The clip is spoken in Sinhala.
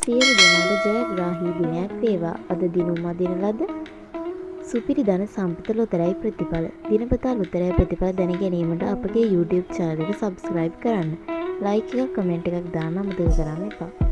සියලු දෙනාට ජයග්‍රාහී දිනයක් වේවා. අද දිනුම් අදින ලද සුපිරි ධන සම්පත ලොතරැයි ප්‍රතිඵල. දිනපතා ලොතරැයි ප්‍රතිඵල දැන ගැනීමට අපගේ YouTube channel එක subscribe කරන්න. like එකක් comment එකක් දාන්න අමතක කරන්න එපා.